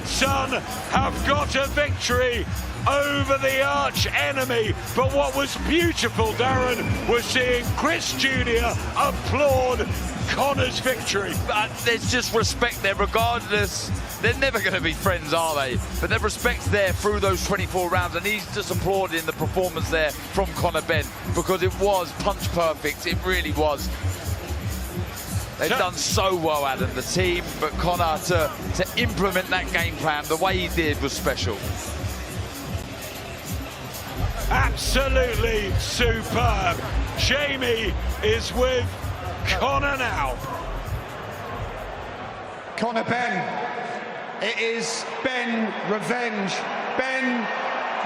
and son have got a victory over the arch enemy. But what was beautiful, Darren, was seeing Chris Jr. applaud Conor's victory. There's just respect there, regardless. They're never going to be friends, are they? But the respect's there through those 24 rounds, and he's just applauding the performance there from Conor Benn, because it was punch perfect. It really was. They've done so well, Adam, the team, but Conor to implement that game plan the way he did was special. Absolutely superb. Jamie is with Conor now. Conor Benn. It is Benn revenge. Benn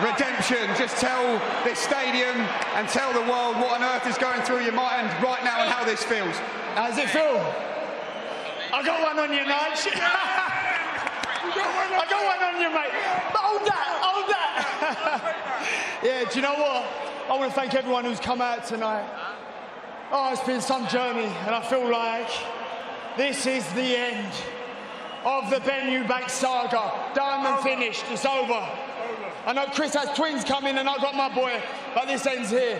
redemption. Just tell this stadium and tell the world what on earth is going through your mind right now and how this feels. How does it feel? I got one on you, Nige. I got one on you, mate. But hold that. Yeah, do you know what? I want to thank everyone who's come out tonight. Oh, it's been some journey, and I feel like this is the end of the Benn Eubank saga. Done and finished. It's over. I know Chris has twins coming, and I've got my boy, but this ends here.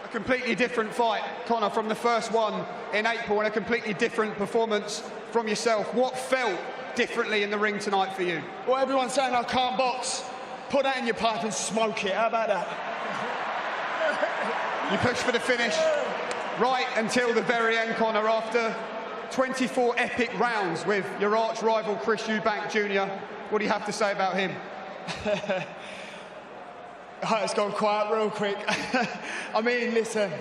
A completely different fight, Conor, from the first one in April, and a completely different performance from yourself. What felt differently in the ring tonight for you? Well, everyone's saying I can't box. Put that in your pipe and smoke it. How about that? You pushed for the finish right until the very end, Conor, after 24 epic rounds with your arch rival Chris Eubank Jr. What do you have to say about him? It's gone quiet real quick. I mean, listen,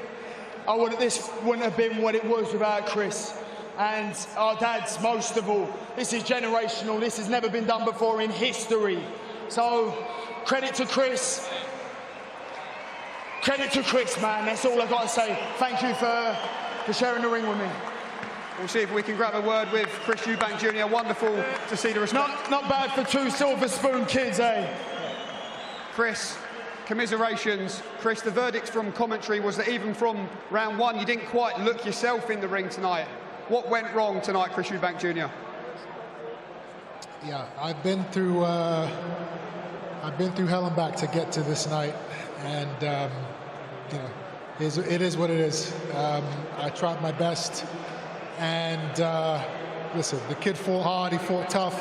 this wouldn't have been what it was without Chris. And our dads, most of all. This is generational. This has never been done before in history. So, credit to Chris. Credit to Chris, man. That's all I've got to say. Thank you for sharing the ring with me. We'll see if we can grab a word with Chris Eubank Jr. Wonderful to see the respect. Not bad for two silver spoon kids, eh? Chris, commiserations. Chris, the verdict from commentary was that even from round one, you didn't quite look yourself in the ring tonight. What went wrong tonight, Chris Eubank Jr.? Yeah, I've been through hell and back to get to this night, and you know, it is what it is. I tried my best, and listen, the kid fought hard, he fought tough.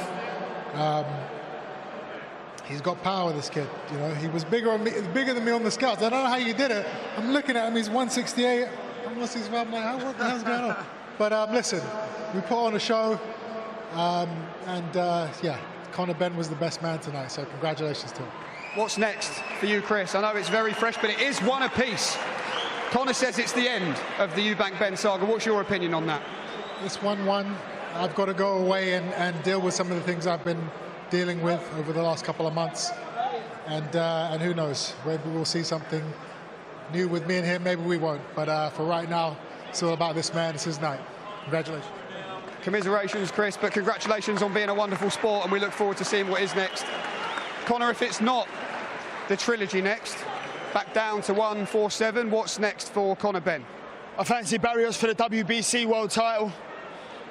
He's got power, this kid. You know, he was bigger than me on the scouts. I don't know how you did it. I'm looking at him, he's 168. I'm 165. I'm like, what the hell's going on? But listen, we put on a show, yeah, Conor Benn was the best man tonight, so congratulations to him. What's next for you, Chris? I know it's very fresh, but it is one apiece. Conor says it's the end of the Eubank-Benn saga. What's your opinion on that? It's 1-1. I've got to go away and deal with some of the things I've been dealing with over the last couple of months. And who knows, maybe we'll see something new with me and him, maybe we won't. But for right now, it's all about this man, it's his night. Congratulations. Commiserations, Chris, but congratulations on being a wonderful sport, and we look forward to seeing what is next. Conor, if it's not the trilogy next, back down to 147, what's next for Conor Benn? I fancy Barrios for the WBC world title.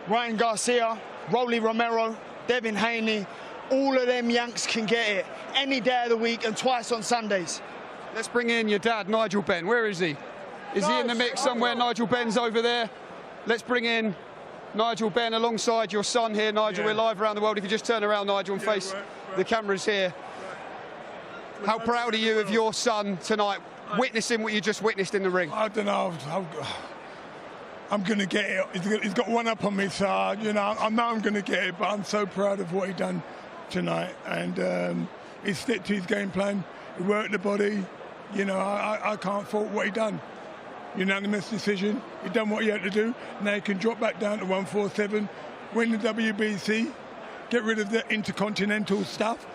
Ryan Garcia, Rolly Romero, Devin Haney, all of them Yanks can get it any day of the week and twice on Sundays. Let's bring in your dad, Nigel Benn. Where is he? Is he in the mix somewhere? Nigel Benn's over there. Let's bring in Nigel Benn alongside your son here, Nigel. We're live around the world. If you just turn around, Nigel, and face the cameras here. How proud are you of your son tonight, witnessing what you just witnessed in the ring? I don't know. I'm going to get it. He's got one up on me, so, you know, I know I'm going to get it, but I'm so proud of what he done tonight. And he stuck to his game plan. He worked the body. You know, I can't fault what he done. Unanimous decision. He done what he had to do. Now he can drop back down to 147, win the WBC, get rid of the intercontinental stuff,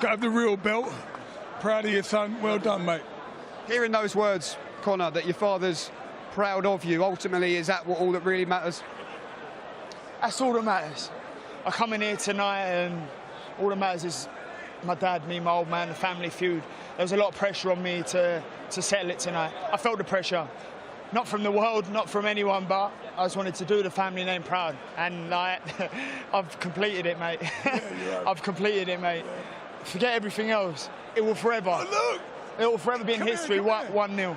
have the real belt. Proud of your son. Well done, mate. Hearing those words, Conor, that your father's proud of you, ultimately, is that all that really matters? That's all that matters. I come in here tonight and all that matters is my dad, me, my old man, the family feud. There was a lot of pressure on me to settle it tonight. I felt the pressure. not from the world, not from anyone, but I just wanted to do the family name proud. And like, I've completed it, mate. I've completed it, mate. Forget everything else. It will forever. It will forever be in history. 1-0. Do you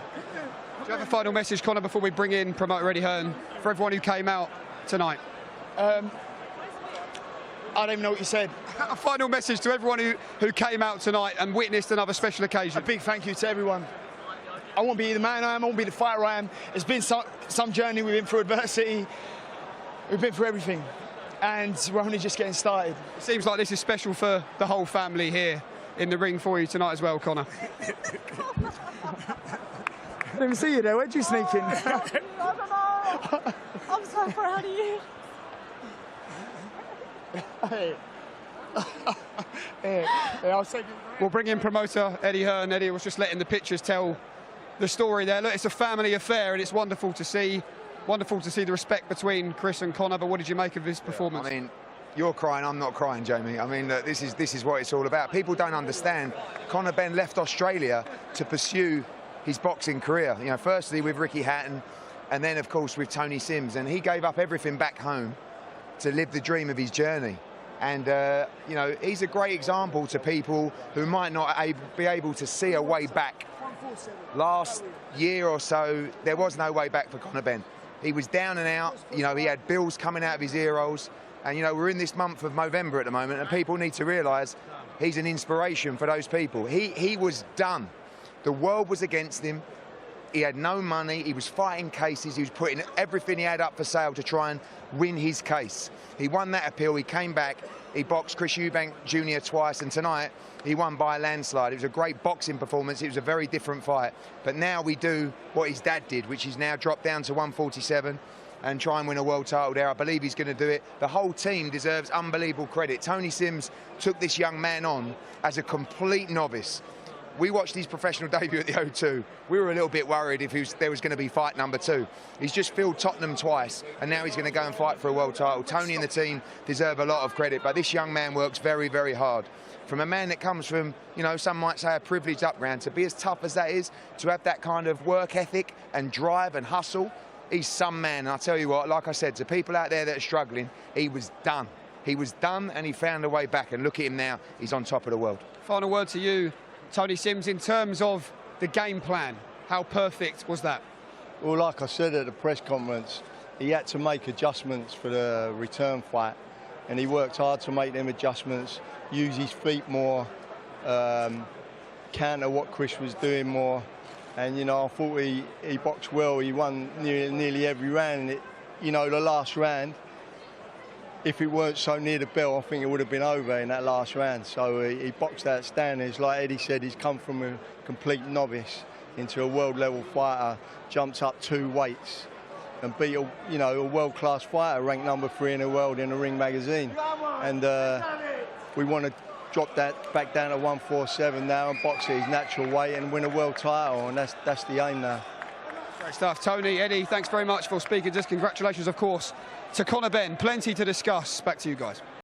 have a final message, Conor, before we bring in promoter Eddie Hearn, for everyone who came out tonight? I don't even know what you said. A final message to everyone who came out tonight and witnessed another special occasion. A big thank you to everyone. I won't be the man I am, I won't be the fighter I am. It's been some journey, we've been through adversity, we've been through everything, and we're only just getting started. It seems like this is special for the whole family here in the ring for you tonight as well, Conor. I didn't even see you there, where'd you sneak in? I don't know. I'm so proud of you. Hey, I'll take it. We'll bring in promoter Eddie Hearn. Eddie was just letting the pictures tell the story there. Look, it's a family affair, and it's wonderful to see. Wonderful to see the respect between Chris and Conor. But what did you make of his performance? I mean, you're crying, I'm not crying, Jamie. I mean, this is what it's all about. People don't understand. Conor Benn left Australia to pursue his boxing career. You know, firstly with Ricky Hatton, and then of course with Tony Sims, and he gave up everything back home to live the dream of his journey. And you know, he's a great example to people who might not be able to see a way back. Last year or so, there was no way back for Conor Benn. He was down and out. You know, he had bills coming out of his ear rolls. And you know, we're in this month of November at the moment, and people need to realise he's an inspiration for those people. He was done. The world was against him. He had no money. He was fighting cases. He was putting everything he had up for sale to try and win his case. He won that appeal. He came back. He boxed Chris Eubank Jr. twice, and tonight he won by a landslide. It was a great boxing performance. It was a very different fight. But now we do what his dad did, which is now drop down to 147 and try and win a world title there. I believe he's going to do it. The whole team deserves unbelievable credit. Tony Sims took this young man on as a complete novice. We watched his professional debut at the O2. We were a little bit worried if there was going to be fight number 2. He's just filled Tottenham twice, and now he's going to go and fight for a world title. Tony and the team deserve a lot of credit, but this young man works very, very hard. From a man that comes from, you know, some might say a privileged upbringing, to be as tough as that is, to have that kind of work ethic and drive and hustle, he's some man. And I tell you what, like I said, to people out there that are struggling, he was done. He was done, and he found a way back, and look at him now. He's on top of the world. Final word to you, Tony Sims, in terms of the game plan. How perfect was that? Well, like I said at the press conference, he had to make adjustments for the return fight, and he worked hard to make them adjustments, use his feet more, counter what Chris was doing more. And, you know, I thought he boxed well. He won nearly every round. And you know, the last round, if it weren't so near the bell, I think it would have been over in that last round. So he boxed outstanding. It's like Eddie said, he's come from a complete novice into a world-level fighter, jumped up 2 weights and beat a world-class fighter, ranked number 3 in the world in the Ring magazine. And we want to drop that back down to 147 now and box at his natural weight and win a world title, and that's the aim now. Great stuff. Tony, Eddie, thanks very much for speaking. Just congratulations, of course, to Conor Benn. Plenty to discuss. Back to you guys.